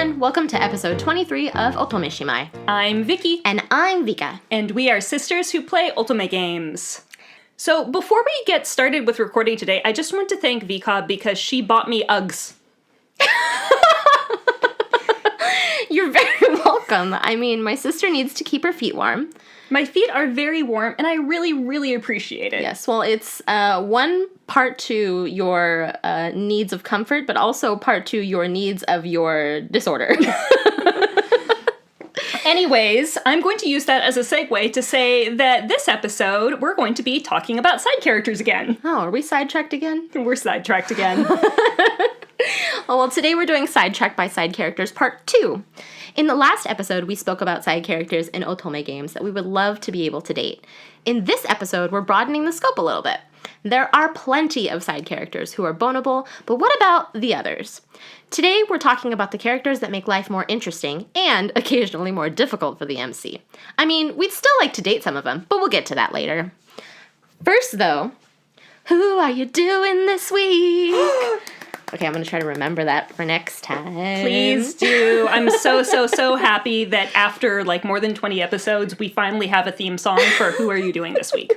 everyone, welcome to episode 23 of Otome Shimai. I'm Vicky. And I'm Vika. And we are sisters who play Otome games. So before we get started with recording today, I just want to thank Vika because she bought me Uggs. You're very welcome. I mean, my sister needs to keep her feet warm. My feet are very warm, and I really, really appreciate it. Yes, well, it's one part to your needs of comfort, but also part to your needs of your disorder. Anyways, I'm going to use that as a segue to say that this episode, we're going to be talking about side characters again. Oh, are we sidetracked again? We're sidetracked again. Oh, well, today we're doing Sidetracked by Side Characters Part 2. In the last episode, we spoke about side characters in otome games that we would love to be able to date. In this episode, we're broadening the scope a little bit. There are plenty of side characters who are bonable, but what about the others? Today, we're talking about the characters that make life more interesting and occasionally more difficult for the MC. I mean, we'd still like to date some of them, but we'll get to that later. First, though, who are you doing this week? Okay, I'm going to try to remember that for next time. Please do. I'm so happy that after like more than 20 episodes, we finally have a theme song for Who Are You Doing This Week?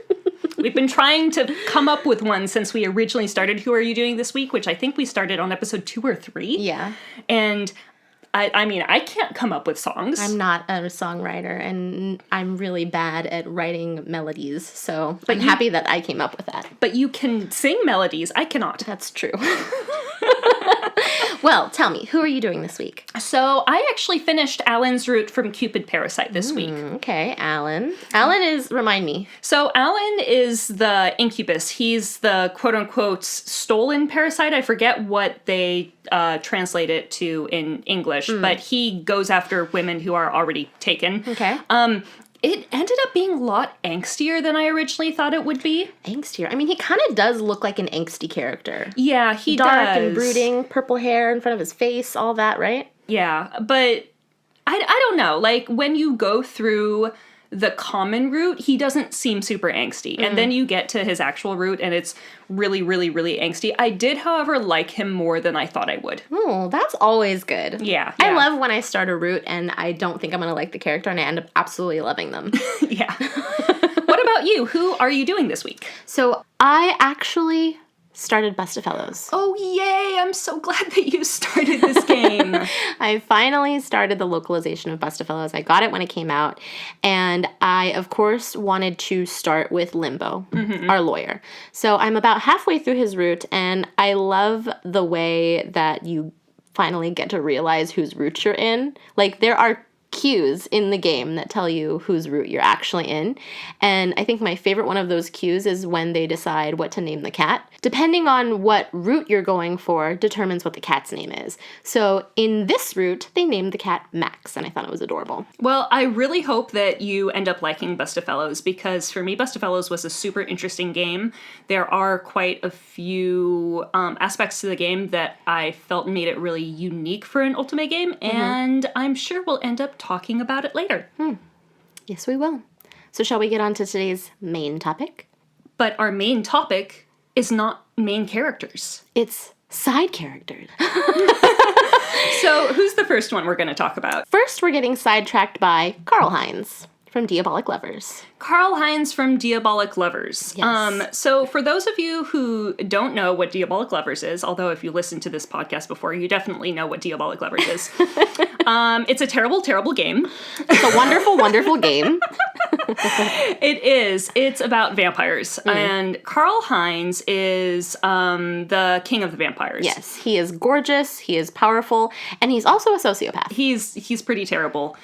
We've been trying to come up with one since we originally started Who Are You Doing This Week, which I think we started on episode 2 or 3. Yeah. And I mean, I can't come up with songs. I'm not a songwriter, and I'm really bad at writing melodies, so I'm happy that I came up with that. But you can sing melodies. I cannot. That's true. Well, tell me, who are you doing this week? So I actually finished Alan's route from Cupid Parasite this week. Okay, Alan. Alan is, remind me. So Alan is the incubus. He's the quote-unquote stolen parasite. I forget what they translate it to in English, but he goes after women who are already taken. Okay. It ended up being a lot angstier than I originally thought it would be. Angstier. I mean, he kind of does look like an angsty character. Yeah, he does. Dark and brooding, purple hair in front of his face, all that, right? Yeah, but I don't know. Like, when you go through the common route, he doesn't seem super angsty. And then you get to his actual route, and it's really, really, really angsty. I did, however, like him more than I thought I would. Oh, that's always good. Yeah. I love when I start a route and I don't think I'm going to like the character and I end up absolutely loving them. Yeah. What about you? Who are you doing this week? So I actually started butthurt. Oh, yay! I'm so glad that you started this game. I finally started the localization of butthurt. I got it when it came out, and I, of course, wanted to start with Limbo, our lawyer. So I'm about halfway through his route, and I love the way that you finally get to realize whose route you're in. Like, there are cues in the game that tell you whose route you're actually in. And I think my favorite one of those cues is when they decide what to name the cat. Depending on what route you're going for determines what the cat's name is. So in this route, they named the cat Max, and I thought it was adorable. Well, I really hope that you end up liking Butthurt, because for me, Butthurt was a super interesting game. There are quite a few aspects to the game that I felt made it really unique for an Otome game, and I'm sure we'll end up talking about it later. Yes, we will. So shall we get on to today's main topic? But our main topic is not main characters. It's side characters. So who's the first one we're going to talk about? First, we're getting sidetracked by Karl-Heinz from Diabolik Lovers. Karl-Heinz from Diabolik Lovers. Yes. So for those of you who don't know what Diabolik Lovers is, although if you listened to this podcast before, you definitely know what Diabolik Lovers is. It's a terrible, terrible game. It's a wonderful, wonderful game. It is. It's about vampires. And Karl-Heinz is the king of the vampires. Yes, he is gorgeous, he is powerful, and he's also a sociopath. He's pretty terrible.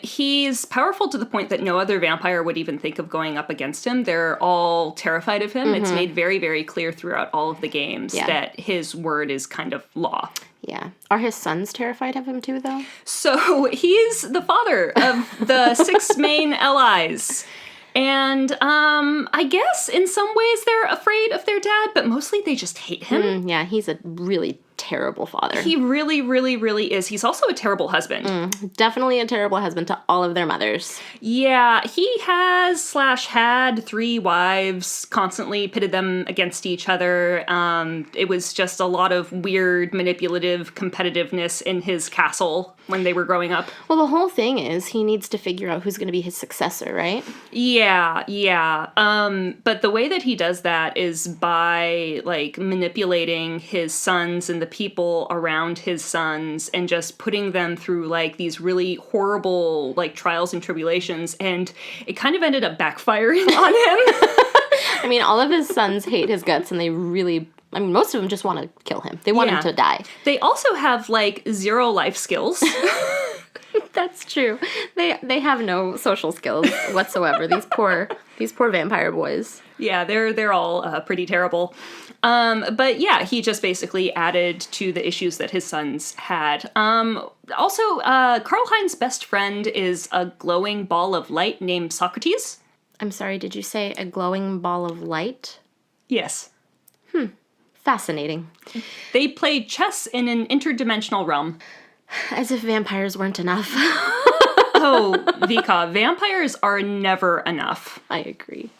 He's powerful to the point that no other vampire would even think of going up against him. They're all terrified of him. It's made very, very clear throughout all of the games that his word is kind of law. Yeah. Are his sons terrified of him too, though? So he's the father of the 6 main allies. And I guess in some ways they're afraid of their dad, but mostly they just hate him. Yeah, he's a really terrible father. He really, really, really is. He's also a terrible husband. Definitely a terrible husband to all of their mothers. Yeah, he had 3 wives, constantly pitted them against each other. It was just a lot of weird, manipulative competitiveness in his castle when they were growing up. Well, the whole thing is he needs to figure out who's going to be his successor, right? Yeah. But the way that he does that is by, like, manipulating his sons and the people around his sons and just putting them through, like, these really horrible, like, trials and tribulations, and it kind of ended up backfiring on him. I mean, all of his sons hate his guts, and they really... I mean, most of them just want to kill him. They want him to die. They also have, like, 0 life skills. That's true. They have no social skills whatsoever. These poor vampire boys. Yeah, they're all pretty terrible. But yeah, he just basically added to the issues that his sons had. Also, Karl Heinz's best friend is a glowing ball of light named Socrates. I'm sorry, did you say a glowing ball of light? Yes. Fascinating. They played chess in an interdimensional realm. As if vampires weren't enough. Oh, Vika, vampires are never enough. I agree.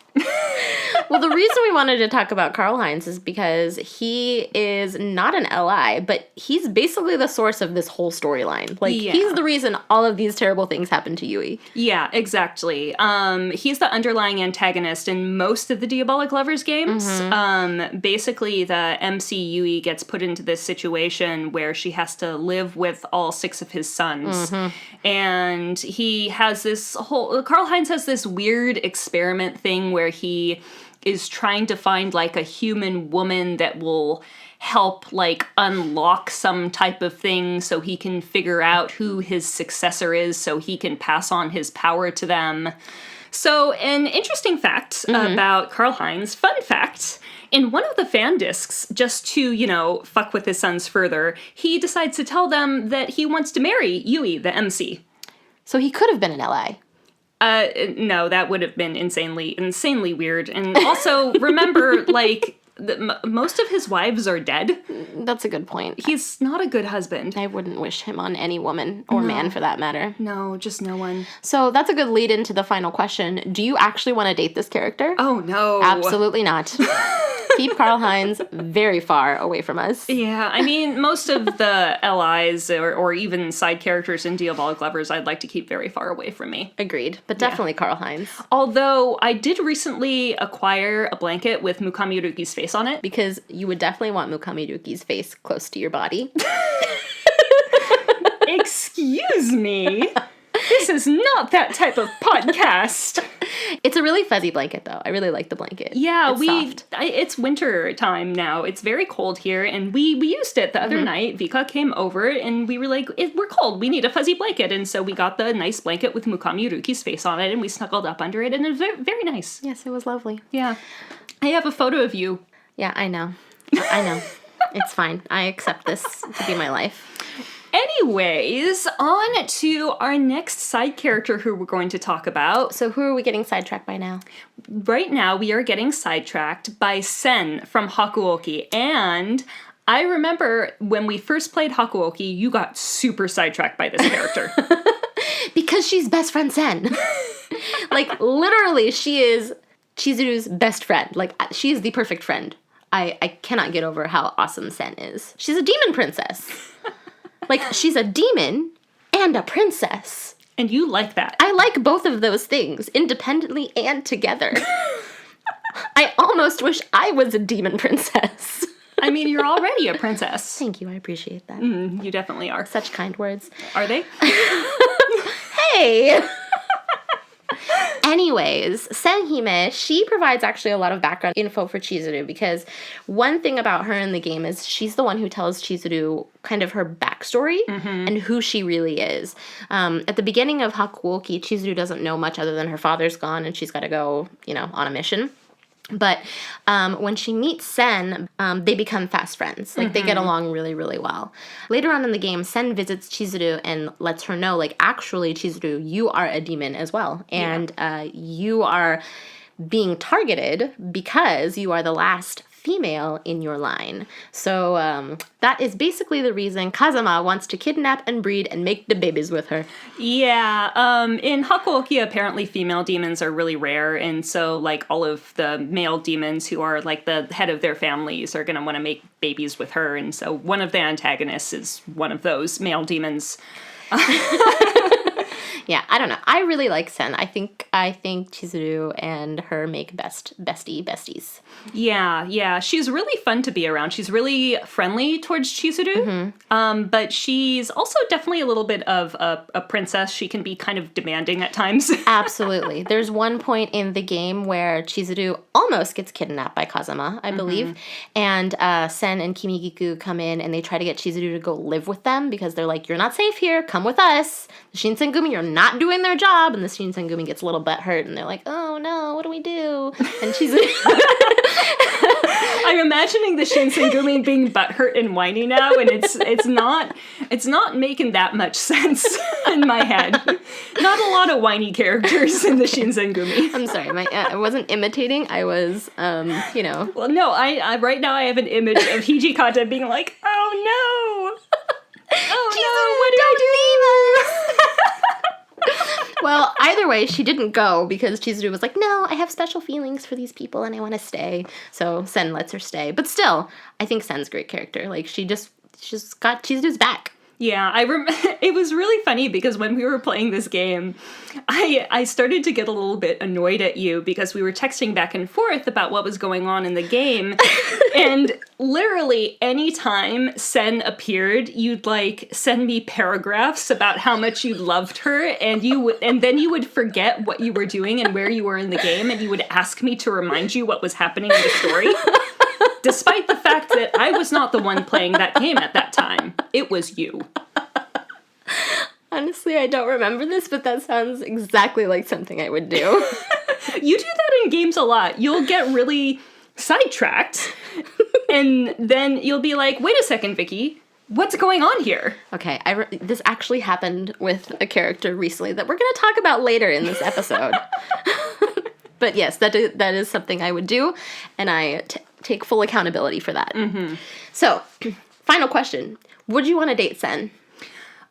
Well, the reason we wanted to talk about Karl Heinz is because he is not an LI, but he's basically the source of this whole storyline. Like, he's the reason all of these terrible things happen to Yui. Yeah, exactly. He's the underlying antagonist in most of the Diabolik Lovers games. Basically, the MC Yui gets put into this situation where she has to live with all 6 of his sons. And he has this Karl Heinz has this weird experiment thing where he is trying to find, like, a human woman that will help, like, unlock some type of thing so he can figure out who his successor is so he can pass on his power to them. So, an interesting fact about Karl Heinz, fun fact, in one of the fan discs, just to, fuck with his sons further, he decides to tell them that he wants to marry Yui, the MC. So he could have been an LI. No, that would have been insanely weird. And also, remember, like, most of his wives are dead. That's a good point. He's not a good husband. I wouldn't wish him on any woman or man for that matter. No, just no one. So that's a good lead into the final question. Do you actually want to date this character? Oh, no. Absolutely not. Keep Karl Heinz very far away from us. Yeah, I mean, most of the LIs or even side characters in Diabolik Lovers I'd like to keep very far away from me. Agreed, but definitely Karl Heinz. Although, I did recently acquire a blanket with Mukami Haruki's face on it. Because you would definitely want Mukami Haruki's face close to your body. Excuse me? This is not that type of podcast. It's a really fuzzy blanket, though. I really like the blanket. Yeah, it's it's winter time now. It's very cold here, and we used it the other night. Vika came over, and we were like, we're cold. We need a fuzzy blanket. And so we got the nice blanket with Mukami Haruki's face on it, and we snuggled up under it, and it was very, very nice. Yes, it was lovely. Yeah. I have a photo of you. Yeah, I know. I know. It's fine. I accept this to be my life. Anyways, on to our next side character who we're going to talk about. So who are we getting sidetracked by now? Right now, we are getting sidetracked by Sen from Hakuouki. And I remember when we first played Hakuouki, you got super sidetracked by this character. Because she's best friend Sen. Like, literally, she is Chizuru's best friend. Like, she is the perfect friend. I cannot get over how awesome Sen is. She's a demon princess. Like, she's a demon and a princess. And you like that. I like both of those things, independently and together. I almost wish I was a demon princess. I mean, you're already a princess. Thank you, I appreciate that. You definitely are. Such kind words. Are they? Hey! Anyways, Senhime, she provides actually a lot of background info for Chizuru because one thing about her in the game is she's the one who tells Chizuru kind of her backstory and who she really is. At the beginning of Hakuouki, Chizuru doesn't know much other than her father's gone and she's got to go, on a mission. But when she meets Sen, they become fast friends. Like, they get along really, really well. Later on in the game, Sen visits Chizuru and lets her know, like, actually, Chizuru, you are a demon as well. And you are being targeted because you are the last female in your line. So that is basically the reason Kazama wants to kidnap and breed and make the babies with her. Yeah, in Hakuouki, apparently female demons are really rare, and so, like, all of the male demons who are, like, the head of their families are gonna want to make babies with her, and so one of the antagonists is one of those male demons. Yeah, I don't know. I really like Sen. I think Chizuru and her make besties. Yeah. She's really fun to be around. She's really friendly towards Chizuru, but she's also definitely a little bit of a princess. She can be kind of demanding at times. Absolutely. There's one point in the game where Chizuru almost gets kidnapped by Kazama, I believe, and Sen and Kimigiku come in and they try to get Chizuru to go live with them because they're like, you're not safe here, come with us. The Shinsengumi are not doing their job, and the Shinsengumi gets a little butthurt, and they're like, oh no, what do we do? And Chizuru... I'm imagining the Shinsengumi being butthurt and whiny now, and it's not making that much sense in my head. Not a lot of whiny characters in the Shinsengumi. I'm sorry, I wasn't imitating. I was, Well, no, I right now I have an image of Hijikata being like, oh no, what do I do? Well, either way, she didn't go because Chizuru was like, no, I have special feelings for these people and I want to stay. So Sen lets her stay. But still, I think Sen's a great character. Like, she's got Chizuru's back. Yeah, it was really funny because when we were playing this game, I started to get a little bit annoyed at you because we were texting back and forth about what was going on in the game. And literally anytime Sen appeared, you'd like send me paragraphs about how much you loved her, and then you would forget what you were doing and where you were in the game, and you would ask me to remind you what was happening in the story. Despite the fact that I was not the one playing that game at that time. It was you. Honestly, I don't remember this, but that sounds exactly like something I would do. You do that in games a lot. You'll get really sidetracked, and then you'll be like, wait a second, Vicky, what's going on here? Okay, this actually happened with a character recently that we're going to talk about later in this episode. But yes, that is something I would do, and I take full accountability for that. Mm-hmm. So, final question. Would you want to date Sen?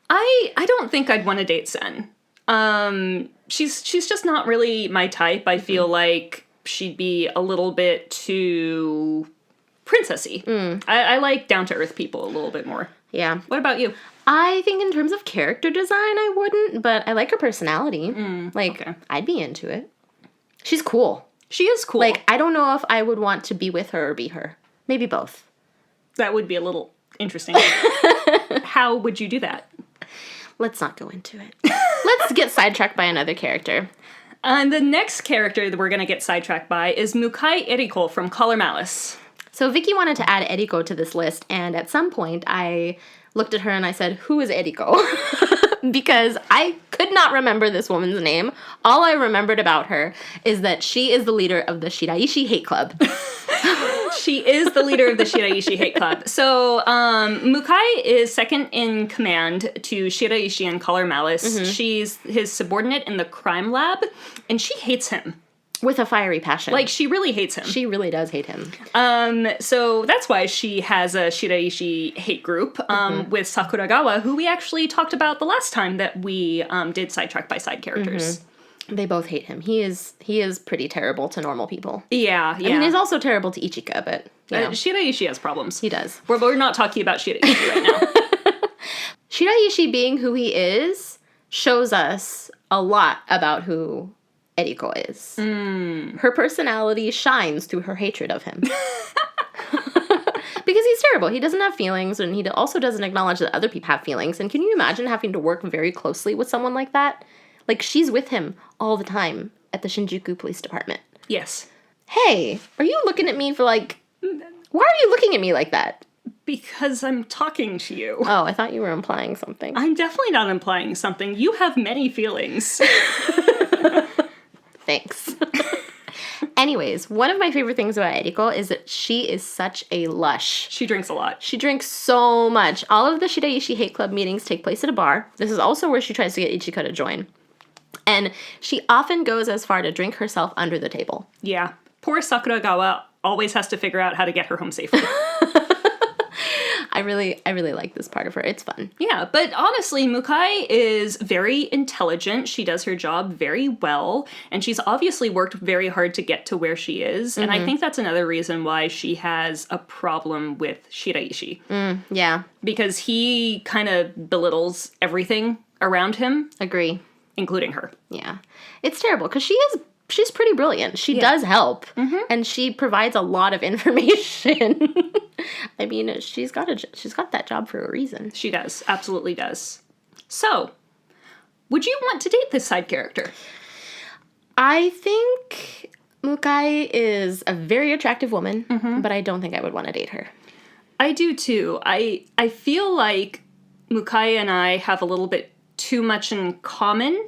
I don't think I'd want to date Sen. She's just not really my type. I feel like she'd be a little bit too princessy. I like down-to-earth people a little bit more. Yeah. What about you? I think in terms of character design, I wouldn't, but I like her personality. Okay. I'd be into it. She's cool. She is cool. Like, I don't know if I would want to be with her or be her. Maybe both. That would be a little interesting. How would you do that? Let's not go into it. Let's get sidetracked by another character. And the next character that we're going to get sidetracked by is Mukai Eriko from Color Malice. So Vicky wanted to add Eriko to this list, and at some point I looked at her and I said, who is Eriko? Because I could not remember this woman's name. All I remembered about her is that she is the leader of the Shiraishi Hate Club. She is the leader of the Shiraishi Hate Club. So, Mukai is second in command to Shiraishi and Color Malice. Mm-hmm. She's his subordinate in the crime lab, and she hates him. With a fiery passion. Like, she really hates him. She really does hate him. So that's why she has a Shiraishi hate group with Sakuragawa, who we actually talked about the last time that we did Sidetrack by Side characters. Mm-hmm. They both hate him. He is pretty terrible to normal people. Yeah. I mean, he's also terrible to Ichika, but, you know. Shiraishi has problems. He does. We're not talking about Shiraishi right now. Shiraishi being who he is shows us a lot about who Eriko is. Her personality shines through her hatred of him. Because he's terrible. He doesn't have feelings, and he also doesn't acknowledge that other people have feelings. And can you imagine having to work very closely with someone like that? Like, she's with him all the time at the Shinjuku Police Department. Yes. Hey, are you looking at me for, like... Why are you looking at me like that? Because I'm talking to you. Oh, I thought you were implying something. I'm definitely not implying something. You have many feelings. Thanks. Anyways, one of my favorite things about Eriko is that she is such a lush. She drinks a lot. She drinks so much. All of the Shiraishi Hate Club meetings take place at a bar. This is also where she tries to get Ichika to join. And she often goes as far to drink herself under the table. Yeah. Poor Sakuragawa always has to figure out how to get her home safely. I really like this part of her. It's fun. Yeah, but honestly, Mukai is very intelligent. She does her job very well, and she's obviously worked very hard to get to where she is. And I think that's another reason why she has a problem with Shiraishi. Yeah. Because he kind of belittles everything around him, Agree. including her. Yeah. It's terrible because she's pretty brilliant. She does help, and she provides a lot of information. I mean, she's got that job for a reason. She does. Absolutely does. So, would you want to date this side character? I think Mukai is a very attractive woman, but I don't think I would want to date her. I do too. I feel like Mukai and I have a little bit too much in common.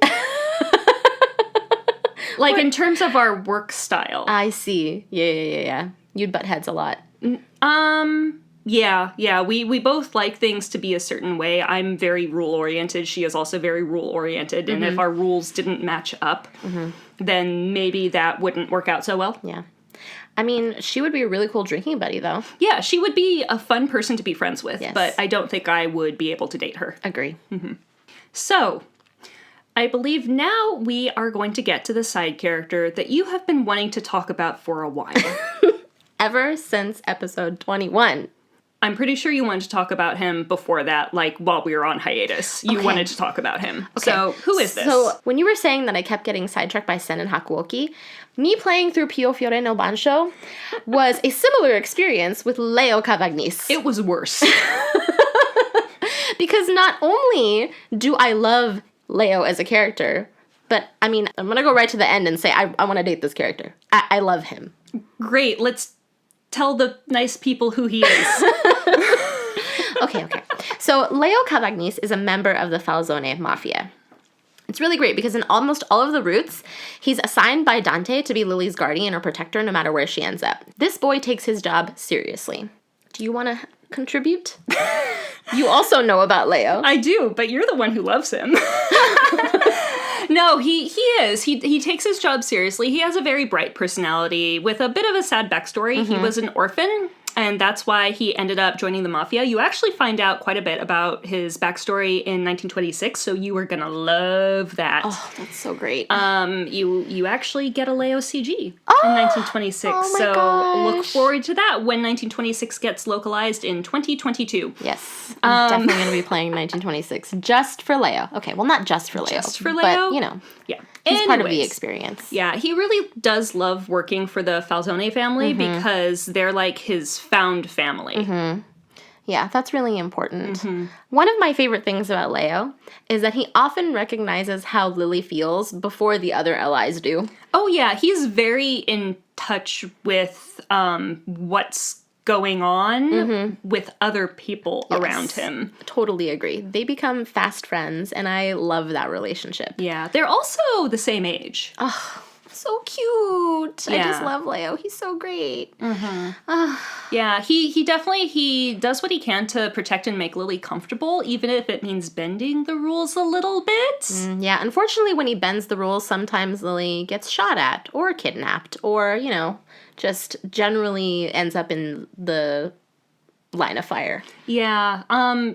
Like, in terms of our work style. I see. Yeah. You'd butt heads a lot. Yeah. We both like things to be a certain way. I'm very rule-oriented. She is also very rule-oriented. And if our rules didn't match up, then maybe that wouldn't work out so well. Yeah. I mean, she would be a really cool drinking buddy, though. Yeah, she would be a fun person to be friends with. Yes. But I don't think I would be able to date her. Agree. So, I believe now we are going to get to the side character that you have been wanting to talk about for a while. Ever since episode 21. I'm pretty sure you wanted to talk about him before that, like, while we were on hiatus. You wanted to talk about him. Okay. So, who is this? So, when you were saying that I kept getting sidetracked by Sen and Hakuouki, me playing through Piofiore no Bansho was a similar experience with Leo Cavagnis. It was worse. Because not only do I love Leo as a character, but, I mean, I'm gonna go right to the end and say I want to date this character. I love him. Great, let's tell the nice people who he is. Okay. So, Leo Cavagnis is a member of the Falzone Mafia. It's really great because in almost all of the routes, he's assigned by Dante to be Lily's guardian or protector no matter where she ends up. This boy takes his job seriously. Do you want to contribute? You also know about Leo. I do, but you're the one who loves him. No, he is. He takes his job seriously. He has a very bright personality with a bit of a sad backstory. He was an orphan, and that's why he ended up joining the Mafia. You actually find out quite a bit about his backstory in 1926, so you are gonna love that. Oh, that's so great. You actually get a Leo CG in 1926, oh my so gosh. look forward to that when 1926 gets localized in 2022. Yes, I'm definitely going to be playing 1926 just for Leo. Okay, well, not just for Leo. Just for Leo? But, you know, Yeah. he's part of the Anyways. experience. Yeah, he really does love working for the Falzone family because they're like his found family. Yeah, that's really important. One of my favorite things about Leo is that he often recognizes how Lily feels before the other allies do. Oh yeah, he's very in touch with what's going on with other people around him. Totally agree. They become fast friends, and I love that relationship. Yeah, they're also the same age. Oh, so cute. I just Yeah. love Leo. He's so great. Yeah, he definitely does what he can to protect and make Lily comfortable, even if it means bending the rules a little bit. Yeah, unfortunately, when he bends the rules, sometimes Lily gets shot at or kidnapped or, you know, just generally ends up in the line of fire. Yeah,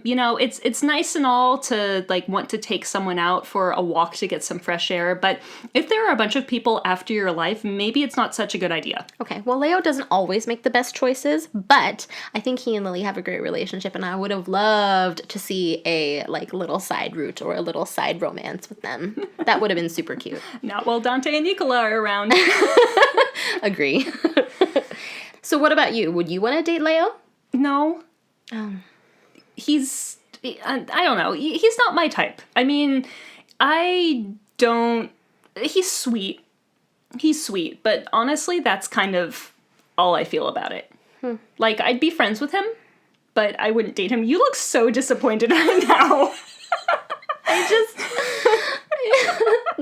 you know, it's nice and all to, like, want to take someone out for a walk to get some fresh air, but if there are a bunch of people after your life, maybe it's not such a good idea. Okay, well, Leo doesn't always make the best choices, but I think he and Lily have a great relationship, and I would have loved to see a, like, little side route or a little side romance with them. That would have been super cute. Not while Dante and Nicola are around. Agree. So what about you? Would you want to date Leo? No. He's, I don't know, he's not my type. I mean, he's sweet. He's sweet, but honestly, that's kind of all I feel about it. Like, I'd be friends with him, but I wouldn't date him. You look so disappointed right now.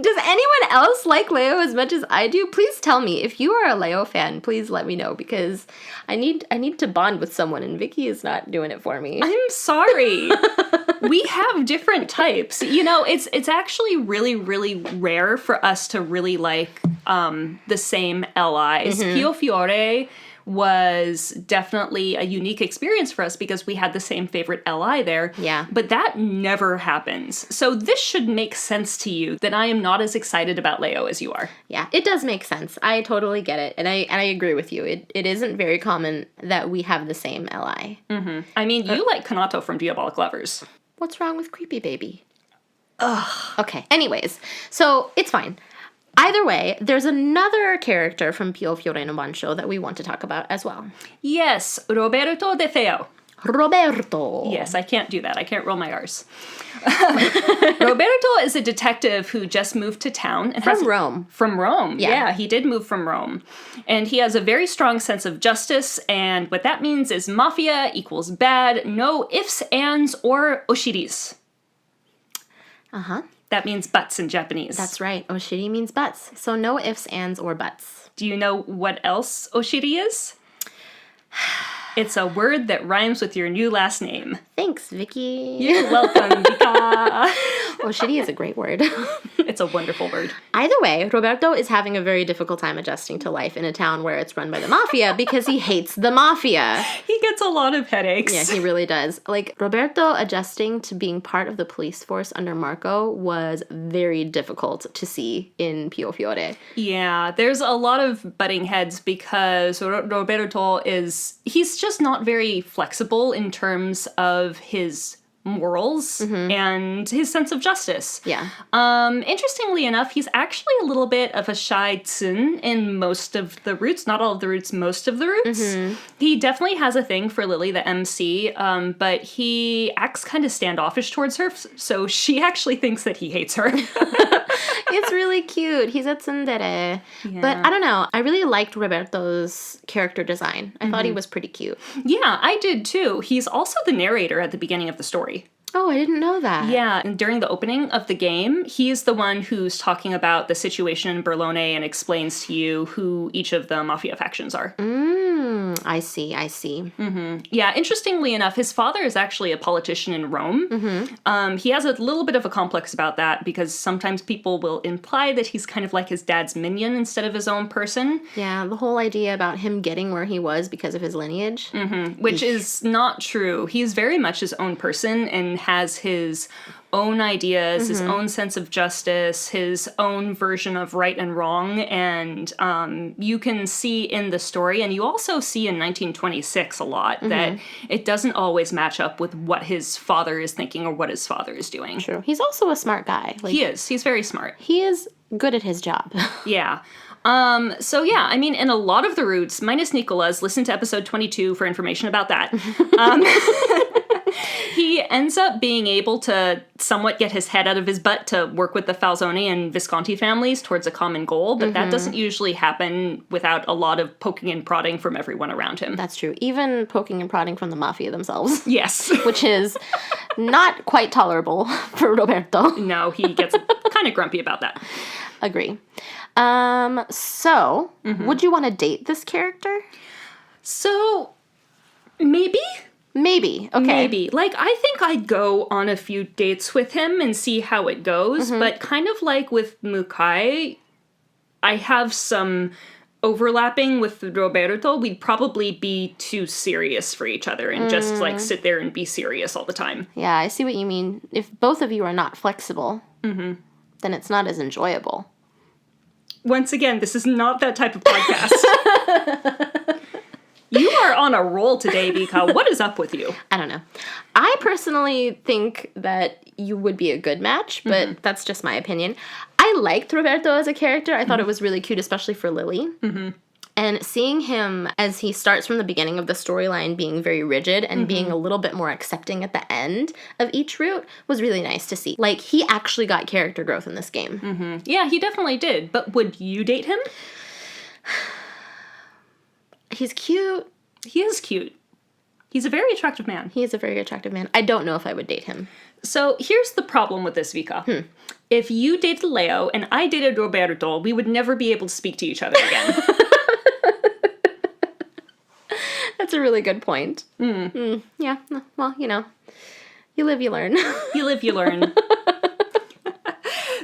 Does anyone else like Leo as much as I do? Please tell me. If you are a Leo fan, please let me know, because I need to bond with someone, and Vicky is not doing it for me. I'm sorry. We have different types. You know, it's actually really, really rare for us to really like the same allies. Piofiore was definitely a unique experience for us because we had the same favorite LI there. Yeah. But that never happens. So this should make sense to you that I am not as excited about Leo as you are. Yeah, it does make sense. I totally get it. And I agree with you. It isn't very common that we have the same LI. Mm-hmm. I mean, you like Kanato from Diabolik Lovers. What's wrong with Creepy Baby? Ugh. Okay, anyways. So, it's fine. Either way, there's another character from Piofiore no Bancho that we want to talk about as well. Yes, Roberto de Feo. Roberto. Yes, I can't do that. I can't roll my R's. Roberto is a detective who just moved to town. And From Rome. From Rome. Yeah, he did move from Rome. And he has a very strong sense of justice, and what that means is mafia equals bad, no ifs, ands, or oshiris. Uh-huh. That means butts in Japanese. That's right. Oshiri means butts. So no ifs, ands, or buts. Do you know what else oshiri is? It's a word that rhymes with your new last name. Thanks, Vicky. You're welcome, Vika. Oshiri is a great word. It's a wonderful word. Either way, Roberto is having a very difficult time adjusting to life in a town where it's run by the mafia because he hates the mafia. He gets a lot of headaches. Yeah, he really does. Like, Roberto adjusting to being part of the police force under Marco was very difficult to see in Piofiore. Yeah, there's a lot of butting heads because Roberto he's just not very flexible in terms of his morals and his sense of justice. Yeah. Interestingly enough, he's actually a little bit of a shy tsun in most of the routes. Not all of the routes, most of the routes. He definitely has a thing for Lily, the MC, but he acts kind of standoffish towards her, so she actually thinks that he hates her. It's really cute. He's a tsundere. Yeah. But I don't know. I really liked Roberto's character design. I thought he was pretty cute. Yeah, I did too. He's also the narrator at the beginning of the story. Oh, I didn't know that. Yeah, and during the opening of the game, he's the one who's talking about the situation in Berlone and explains to you who each of the mafia factions are. I see. Yeah, interestingly enough, his father is actually a politician in Rome. He has a little bit of a complex about that because sometimes people will imply that he's kind of like his dad's minion instead of his own person. Yeah, the whole idea about him getting where he was because of his lineage. Which is not true. He's very much his own person and has his own ideas, his own sense of justice, his own version of right and wrong, and you can see in the story, and you also see in 1926 a lot, that it doesn't always match up with what his father is thinking or what his father is doing. True. He's also a smart guy. Like, He is. He's very smart. He is good at his job. Yeah. So yeah, I mean, in a lot of the routes, minus Nicola's, listen to episode 22 for information about that. He ends up being able to somewhat get his head out of his butt to work with the Falzone and Visconti families towards a common goal, but that doesn't usually happen without a lot of poking and prodding from everyone around him. That's true. Even poking and prodding from the mafia themselves. Yes. Which is not quite tolerable for Roberto. No, he gets kind of grumpy about that. Agree. So, would you want to date this character? So, maybe? Maybe. Okay. Maybe. Like, I think I'd go on a few dates with him and see how it goes, but kind of like with Mukai, I have some overlapping with Roberto. We'd probably be too serious for each other and just, like, sit there and be serious all the time. Yeah, I see what you mean. If both of you are not flexible, then it's not as enjoyable. Once again, this is not that type of podcast. You are on a roll today, Vika. What is up with you? I don't know. I personally think that you would be a good match, but that's just my opinion. I liked Roberto as a character. I thought it was really cute, especially for Lily. And seeing him as he starts from the beginning of the storyline being very rigid and being a little bit more accepting at the end of each route was really nice to see. Like, he actually got character growth in this game. Yeah, he definitely did. But would you date him? He's cute. He is cute. He's a very attractive man. He is a very attractive man. I don't know if I would date him. So here's the problem with this, Vika. If you dated Leo and I dated Roberto, we would never be able to speak to each other again. That's a really good point. Yeah, well, you know, you live, you learn. You live, you learn.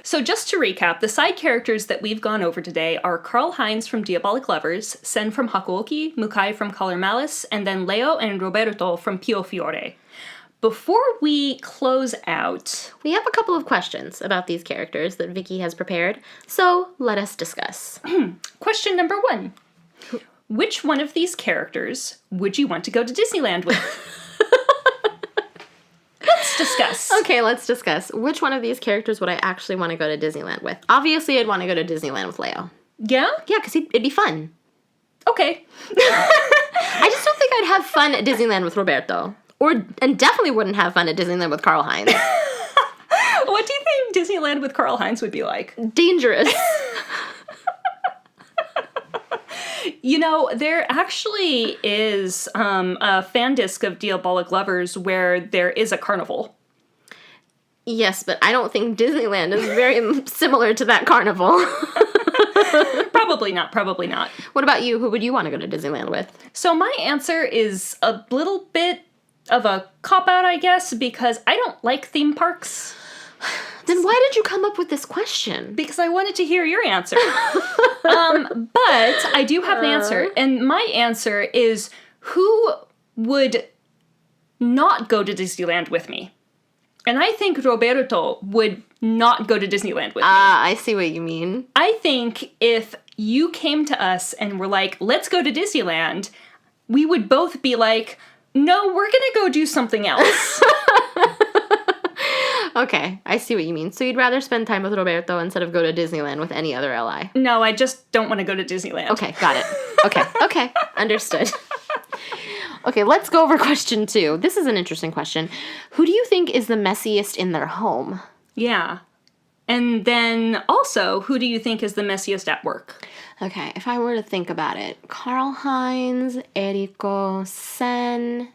So just to recap, the side characters that we've gone over today are Karl Heinz from Diabolik Lovers, Sen from Hakuouki, Mukai from Color Malice, and then Leo and Roberto from Piofiore. Before we close out, We have a couple of questions about these characters that Vicky has prepared, so let us discuss. question number 1. Which one of these characters would you want to go to Disneyland with? Let's discuss. Okay, let's discuss. Which one of these characters would I actually want to go to Disneyland with? Obviously, I'd want to go to Disneyland with Leo. Yeah? Yeah, because it'd be fun. Okay. I just don't think I'd have fun at Disneyland with Roberto. And definitely wouldn't have fun at Disneyland with Karl Heinz. What do you think Disneyland with Karl Heinz would be like? Dangerous. You know, there actually is a fan disc of Diabolik Lovers where there is a carnival. Yes, but I don't think Disneyland is very similar to that carnival. Probably not, probably not. What about you? Who would you want to go to Disneyland with? So my answer is a little bit of a cop-out, I guess, because I don't like theme parks. Then why did you come up with this question? Because I wanted to hear your answer. But I do have an answer. And my answer is, who would not go to Disneyland with me? And I think Roberto would not go to Disneyland with me. Ah, I see what you mean. I think if you came to us and were like, let's go to Disneyland, we would both be like, no, we're gonna go do something else. Okay, I see what you mean. So you'd rather spend time with Roberto instead of go to Disneyland with any other ally. No, I just don't want to go to Disneyland. Okay, got it. Okay, understood. Okay, let's go over question 2. This is an interesting question. Who do you think is the messiest in their home? Yeah. And then also, who do you think is the messiest at work? Okay, if I were to think about it, Karl Heinz, Eriko, Sen,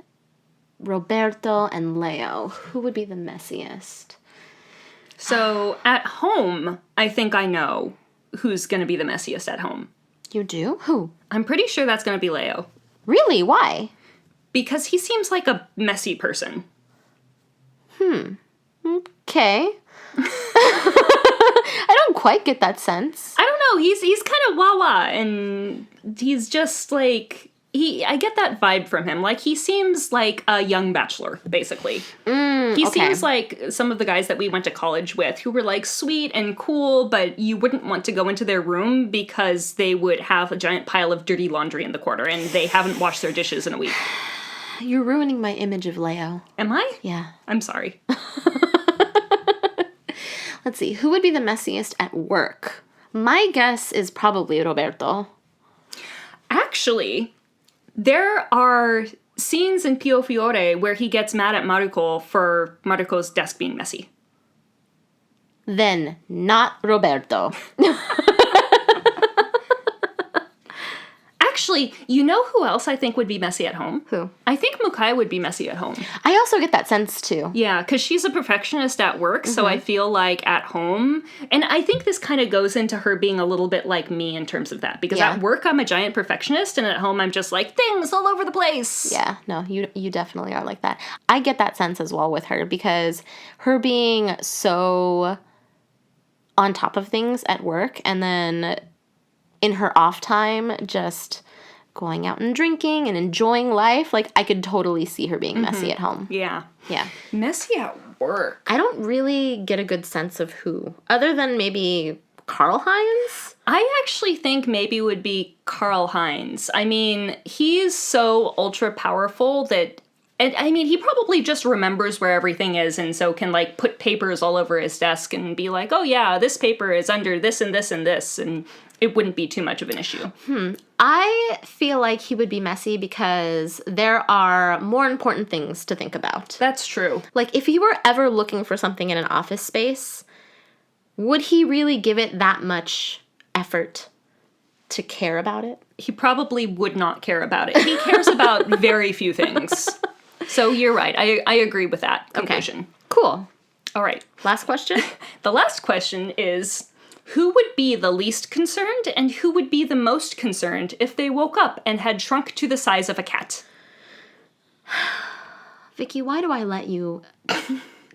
Roberto, and Leo. Who would be the messiest? So at home, I think I know who's going to be the messiest at home. You do? Who? I'm pretty sure that's going to be Leo. Really? Why? Because he seems like a messy person. Okay. I don't quite get that sense. I don't know. He's kind of wah-wah, and he's just like... I get that vibe from him. Like, he seems like a young bachelor, basically. He seems like some of the guys that we went to college with who were, like, sweet and cool, but you wouldn't want to go into their room because they would have a giant pile of dirty laundry in the corner, and they haven't washed their dishes in a week. You're ruining my image of Leo. Am I? Yeah. I'm sorry. Let's see. Who would be the messiest at work? My guess is probably Roberto. Actually... there are scenes in Piofiore where he gets mad at Maruko for Maruko's desk being messy. Then, not Roberto. Actually, you know who else I think would be messy at home? Who? I think Mukai would be messy at home. I also get that sense, too. Yeah, because she's a perfectionist at work, so I feel like at home... And I think this kind of goes into her being a little bit like me in terms of that. Because Yeah. at work, I'm a giant perfectionist, and at home, I'm just like, things all over the place. Yeah, no, you definitely are like that. I get that sense as well with her because her being so on top of things at work and then in her off time just going out and drinking and enjoying life, like I could totally see her being messy at home. Yeah. Yeah. Messy at work. I don't really get a good sense of who, other than maybe Karl Heinz. I actually think maybe it would be Karl Heinz. I mean, he's so ultra powerful that, and I mean, he probably just remembers where everything is and so can, like, put papers all over his desk and be like, oh yeah, this paper is under this and this and this, and it wouldn't be too much of an issue. I feel like he would be messy because there are more important things to think about. That's true. Like, if he were ever looking for something in an office space, would he really give it that much effort to care about it? He probably would not care about it. He cares about very few things. So you're right. I agree with that conclusion. Okay. Cool. All right. Last question? The last question is, who would be the least concerned and who would be the most concerned if they woke up and had shrunk to the size of a cat? Vicky, why do I let you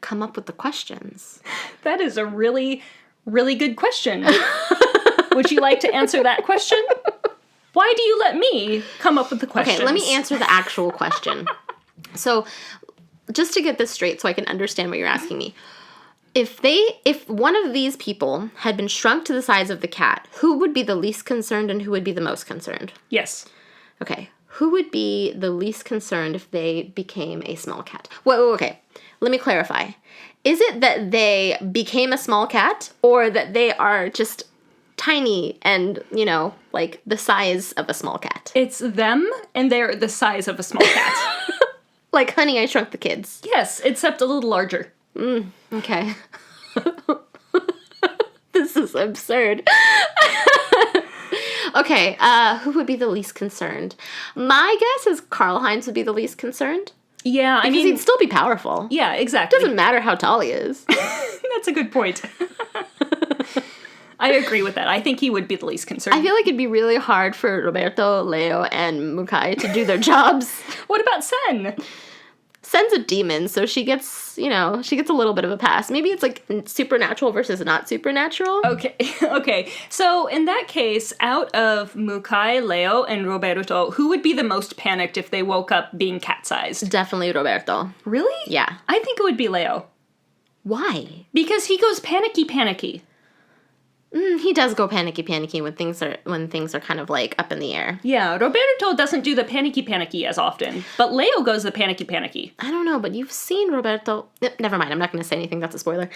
come up with the questions? That is a really, Really good question. Would you like to answer that question? Why do you let me come up with the questions? Okay, let me answer the actual question. So, just to get this straight so I can understand what you're asking me. If one of these people had been shrunk to the size of the cat, who would be the least concerned and who would be the most concerned? Yes. Okay. Who would be the least concerned if they became a small cat? Well, okay. Let me clarify. Is it that they became a small cat or that they are just tiny and, like the size of a small cat? It's them, and they're the size of a small cat. Like Honey, I Shrunk the Kids. Yes, except a little larger. Okay. This is absurd. Okay, who would be the least concerned? My guess is Karl Heinz would be the least concerned. Yeah, Because he'd still be powerful. Yeah, exactly. Doesn't matter how tall he is. That's a good point. I agree with that. I think he would be the least concerned. I feel like it'd be really hard for Roberto, Leo, and Mukai to do their jobs. What about Sen? Sen's a demon, so she gets a little bit of a pass. Maybe it's like supernatural versus not supernatural. Okay. So in that case, out of Mukai, Leo, and Roberto, who would be the most panicked if they woke up being cat-sized? Definitely Roberto. Really? Yeah. I think it would be Leo. Why? Because he goes panicky. He does go panicky when things are kind of like up in the air. Yeah, Roberto doesn't do the panicky as often, but Leo goes the panicky. I don't know, but you've seen Roberto. Never mind, I'm not going to say anything. That's a spoiler.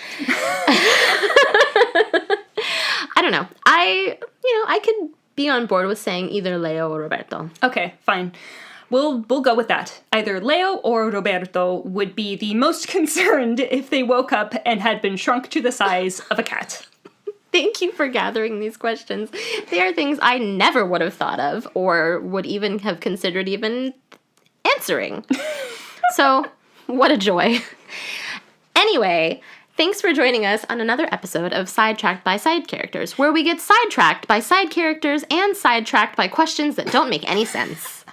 I don't know. I could be on board with saying either Leo or Roberto. Okay, fine. We'll go with that. Either Leo or Roberto would be the most concerned if they woke up and had been shrunk to the size of a cat. Thank you for gathering these questions. They are things I never would have thought of or would even have considered even answering. So, what a joy. Anyway, thanks for joining us on another episode of Sidetracked by Side Characters, where we get sidetracked by side characters and sidetracked by questions that don't make any sense.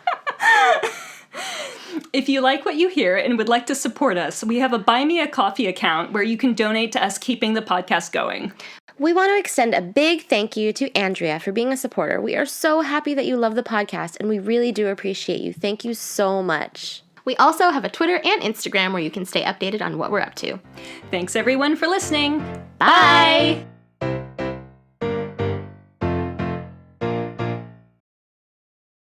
If you like what you hear and would like to support us, we have a Buy Me a Coffee account where you can donate to us keeping the podcast going. We want to extend a big thank you to Andrea for being a supporter. We are so happy that you love the podcast, and we really do appreciate you. Thank you so much. We also have a Twitter and Instagram where you can stay updated on what we're up to. Thanks, everyone, for listening. Bye!